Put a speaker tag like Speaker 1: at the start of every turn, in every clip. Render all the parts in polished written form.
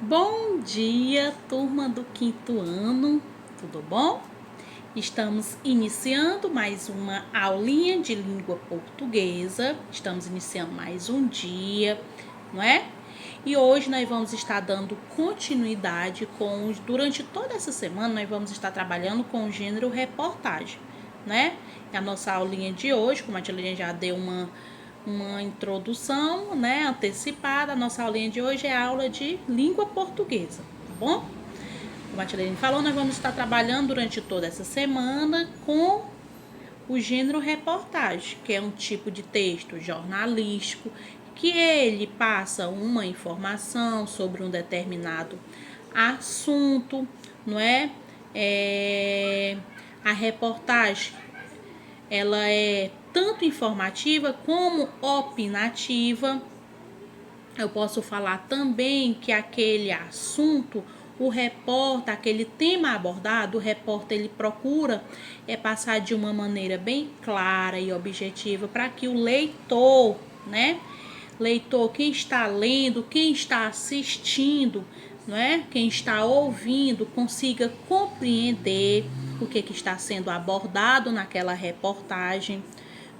Speaker 1: Bom dia, turma do quinto ano, tudo bom? Estamos iniciando mais uma aulinha de língua portuguesa, estamos iniciando mais um dia, não é? E hoje nós vamos estar dando continuidade durante toda essa semana, nós vamos estar trabalhando com o gênero reportagem, né? E a nossa aulinha de hoje, como a tia já deu uma introdução, né, antecipada. A nossa aulinha de hoje é a aula de língua portuguesa, tá bom? Como a Tilene falou, nós vamos estar trabalhando durante toda essa semana com o gênero reportagem, que é um tipo de texto jornalístico que ele passa uma informação sobre um determinado assunto, não é? A reportagem ela é tanto informativa como opinativa. Eu posso falar também que aquele assunto, o repórter, aquele tema abordado, o repórter ele procura passar de uma maneira bem clara e objetiva para que o leitor, né? Leitor, quem está lendo, quem está assistindo, não é? Quem está ouvindo, consiga compreender o que está sendo abordado naquela reportagem,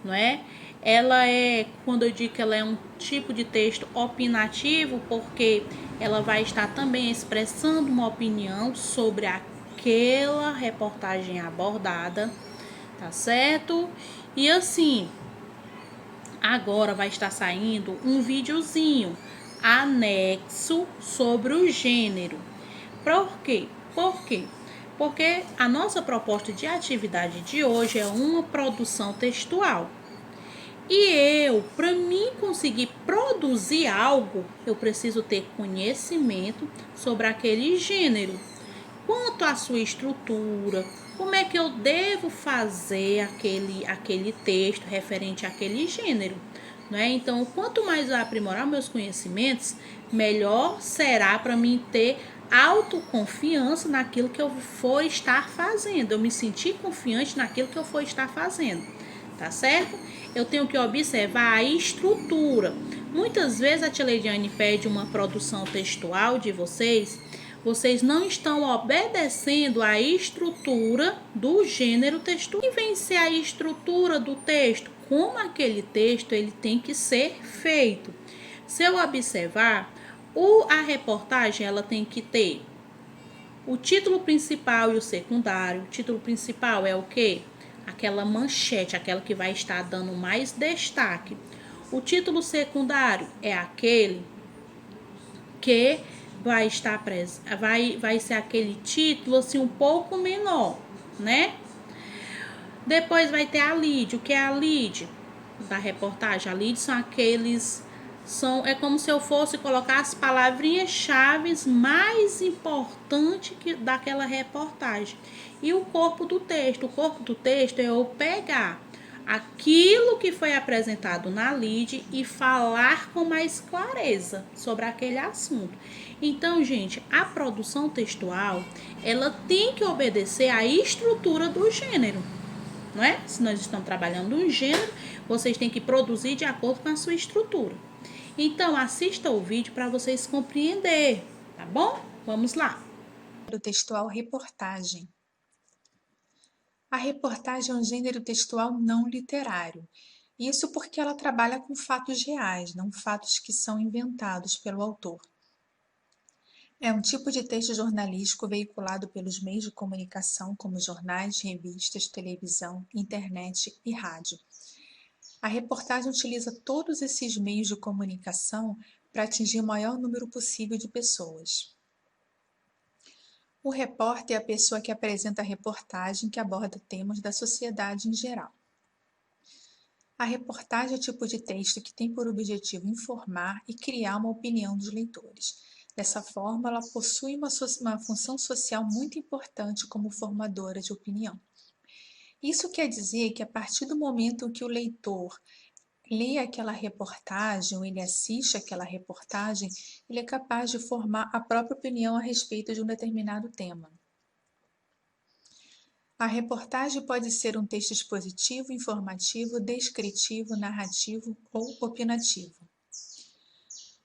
Speaker 1: não é? Ela é, quando eu digo que ela é um tipo de texto opinativo, porque ela vai estar também expressando uma opinião sobre aquela reportagem abordada, tá certo? E assim, agora vai estar saindo um videozinho anexo sobre o gênero. Por quê? Porque a nossa proposta de atividade de hoje é uma produção textual. E para mim conseguir produzir algo, eu preciso ter conhecimento sobre aquele gênero. Quanto à sua estrutura, como é que eu devo fazer aquele texto referente àquele gênero, não é? Então, quanto mais eu aprimorar meus conhecimentos, melhor será para mim ter autoconfiança naquilo que eu for estar fazendo. Eu me sentir confiante naquilo que eu for estar fazendo, tá certo? Eu tenho que observar a estrutura. Muitas vezes a tia Leidiane pede uma produção textual de vocês não estão obedecendo a estrutura do gênero textual. E vem ser a estrutura do texto, como aquele texto ele tem que ser feito. Se eu observar, a reportagem ela tem que ter o título principal e o secundário. O título principal é o quê? Aquela manchete, aquela que vai estar dando mais destaque. O título secundário é aquele que vai ser aquele título assim um pouco menor, né? Depois vai ter a lead. O que é a lead da reportagem? A lead é como se eu fosse colocar as palavrinhas-chave mais importantes daquela reportagem. E o corpo do texto? O corpo do texto é eu pegar aquilo que foi apresentado na lead e falar com mais clareza sobre aquele assunto. Então, gente, a produção textual, ela tem que obedecer à estrutura do gênero, não é? Se nós estamos trabalhando um gênero, vocês têm que produzir de acordo com a sua estrutura. Então, assista o vídeo para vocês compreender, tá bom? Vamos lá.
Speaker 2: Gênero textual reportagem. A reportagem é um gênero textual não literário. Isso porque ela trabalha com fatos reais, não fatos que são inventados pelo autor. É um tipo de texto jornalístico veiculado pelos meios de comunicação como jornais, revistas, televisão, internet e rádio. A reportagem utiliza todos esses meios de comunicação para atingir o maior número possível de pessoas. O repórter é a pessoa que apresenta a reportagem que aborda temas da sociedade em geral. A reportagem é o tipo de texto que tem por objetivo informar e criar uma opinião dos leitores. Dessa forma, ela possui uma função social muito importante como formadora de opinião. Isso quer dizer que a partir do momento em que o leitor lê aquela reportagem ou ele assiste aquela reportagem, ele é capaz de formar a própria opinião a respeito de um determinado tema. A reportagem pode ser um texto expositivo, informativo, descritivo, narrativo ou opinativo.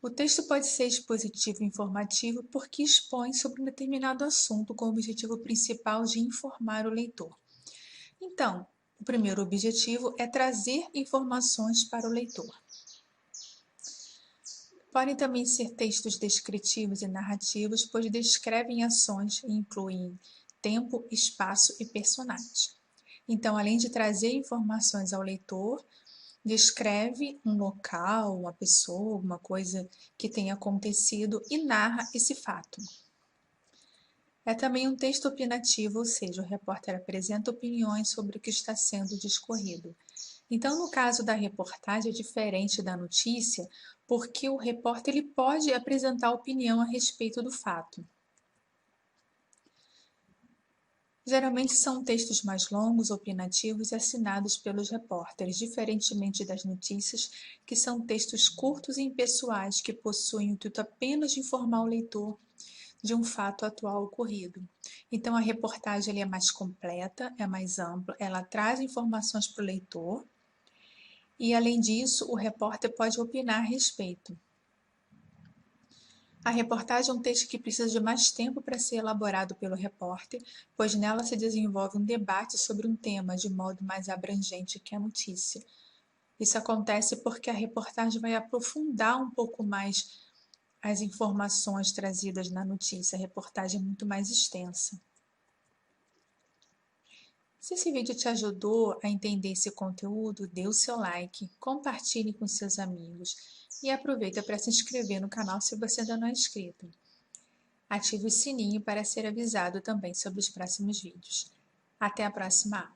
Speaker 2: O texto pode ser expositivo e informativo porque expõe sobre um determinado assunto com o objetivo principal de informar o leitor. Então, o primeiro objetivo é trazer informações para o leitor. Podem também ser textos descritivos e narrativos, pois descrevem ações e incluem tempo, espaço e personagens. Então, além de trazer informações ao leitor, descreve um local, uma pessoa, alguma coisa que tenha acontecido e narra esse fato. É também um texto opinativo, ou seja, o repórter apresenta opiniões sobre o que está sendo discorrido. Então, no caso da reportagem, é diferente da notícia, porque o repórter ele pode apresentar opinião a respeito do fato. Geralmente são textos mais longos, opinativos e assinados pelos repórteres, diferentemente das notícias, que são textos curtos e impessoais que possuem o intuito apenas de informar o leitor de um fato atual ocorrido. Então, a reportagem é mais completa, é mais ampla, ela traz informações para o leitor e, além disso, o repórter pode opinar a respeito. A reportagem é um texto que precisa de mais tempo para ser elaborado pelo repórter, pois nela se desenvolve um debate sobre um tema de modo mais abrangente que a notícia. Isso acontece porque a reportagem vai aprofundar um pouco mais as informações trazidas na notícia. A reportagem é muito mais extensa. Se esse vídeo te ajudou a entender esse conteúdo, dê o seu like, compartilhe com seus amigos e aproveita para se inscrever no canal se você ainda não é inscrito. Ative o sininho para ser avisado também sobre os próximos vídeos. Até a próxima aula.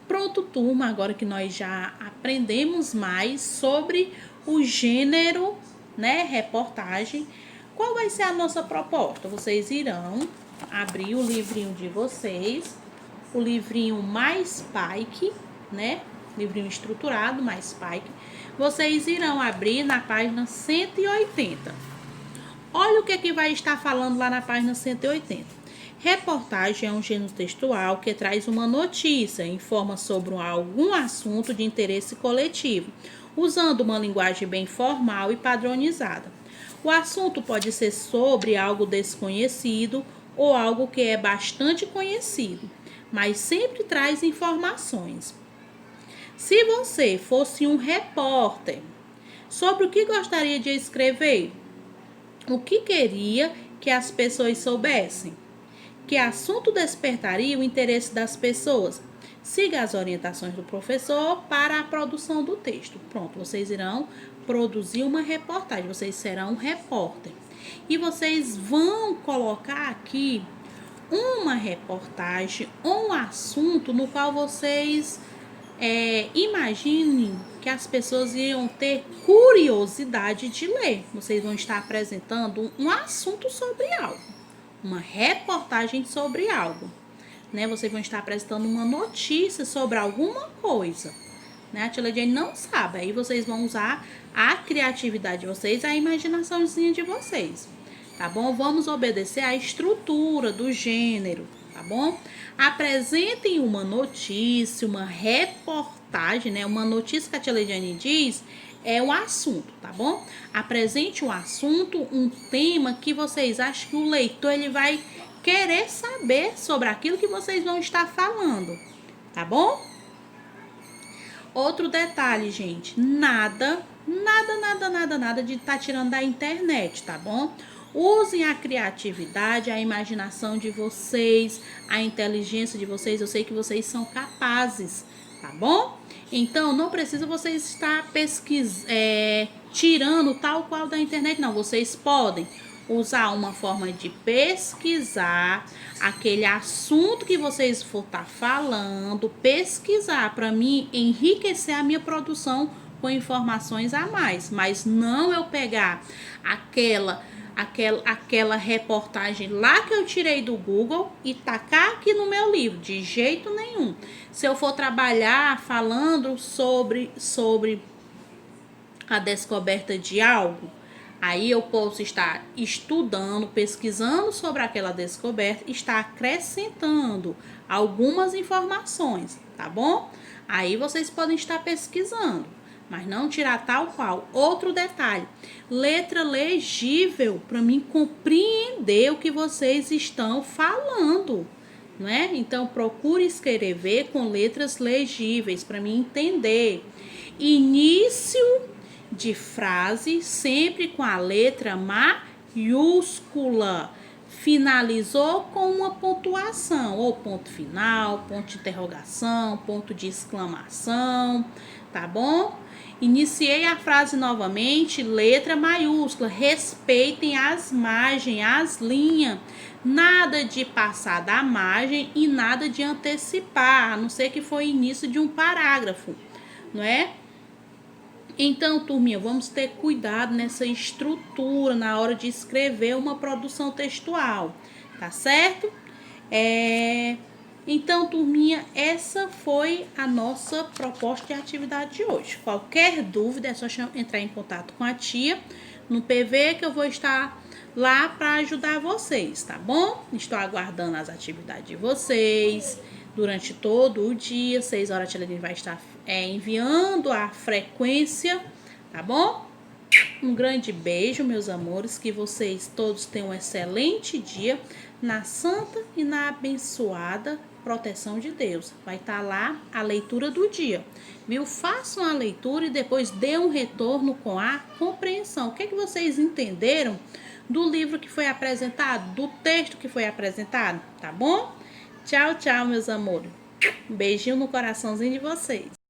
Speaker 1: Pronto, turma, agora que nós já aprendemos mais sobre o gênero, né, reportagem, qual vai ser a nossa proposta? Vocês irão abrir o livrinho de vocês, o livrinho mais Pike, né, livrinho estruturado mais Pike, vocês irão abrir na página 180. Olha o que vai estar falando lá na página 180. Reportagem é um gênero textual que traz uma notícia, informa sobre algum assunto de interesse coletivo, usando uma linguagem bem formal e padronizada. O assunto pode ser sobre algo desconhecido ou algo que é bastante conhecido, mas sempre traz informações. Se você fosse um repórter, sobre o que gostaria de escrever? O que queria que as pessoas soubessem? Que assunto despertaria o interesse das pessoas? Siga as orientações do professor para a produção do texto. Pronto, vocês irão produzir uma reportagem, vocês serão um repórter. E vocês vão colocar aqui uma reportagem, um assunto no qual vocês imaginem que as pessoas iam ter curiosidade de ler. Vocês vão estar apresentando um assunto sobre algo, uma reportagem sobre algo, né? Vocês vão estar apresentando uma notícia sobre alguma coisa, né? A tia Jane não sabe, aí vocês vão usar a criatividade de vocês, a imaginaçãozinha de vocês, tá bom? Vamos obedecer à estrutura do gênero, tá bom? Apresentem uma notícia, uma reportagem, né? Uma notícia que a tia Jane diz é um assunto, tá bom? Apresente um assunto, um tema que vocês acham que o leitor ele vai querer saber sobre aquilo que vocês vão estar falando, tá bom? Outro detalhe, gente, nada de estar tirando da internet, tá bom? Usem a criatividade, a imaginação de vocês, a inteligência de vocês. Eu sei que vocês são capazes, tá bom? Então, não precisa vocês estar tirando tal qual da internet, não. Vocês podem usar uma forma de pesquisar aquele assunto que vocês for estar falando, pesquisar para mim enriquecer a minha produção com informações a mais, mas não eu pegar aquela reportagem lá que eu tirei do Google e tacar aqui no meu livro, de jeito nenhum. Se eu for trabalhar falando sobre a descoberta de algo, aí eu posso estar estudando, pesquisando sobre aquela descoberta, estar acrescentando algumas informações, tá bom? Aí vocês podem estar pesquisando, mas não tirar tal qual. Outro detalhe, letra legível, para mim compreender o que vocês estão falando, não é? Então, procure escrever com letras legíveis para mim entender. Início de frase sempre com a letra maiúscula. Finalizou com uma pontuação, ou ponto final, ponto de interrogação, ponto de exclamação, tá bom? Iniciei a frase novamente, letra maiúscula. Respeitem as margens, as linhas. Nada de passar da margem e nada de antecipar, a não ser que foi início de um parágrafo, não é? Então, turminha, vamos ter cuidado nessa estrutura na hora de escrever uma produção textual, tá certo? Então, turminha, essa foi a nossa proposta de atividade de hoje. Qualquer dúvida é só entrar em contato com a tia no PV que eu vou estar lá para ajudar vocês, tá bom? Estou aguardando as atividades de vocês durante todo o dia. 6 horas a tia Aline vai estar enviando a frequência, tá bom? Um grande beijo, meus amores, que vocês todos tenham um excelente dia na santa e na abençoada proteção de Deus. Vai estar lá a leitura do dia, viu? Façam a leitura e depois dê um retorno com a compreensão. O que vocês entenderam do livro que foi apresentado, do texto que foi apresentado, tá bom? Tchau, tchau, meus amores. Um beijinho no coraçãozinho de vocês.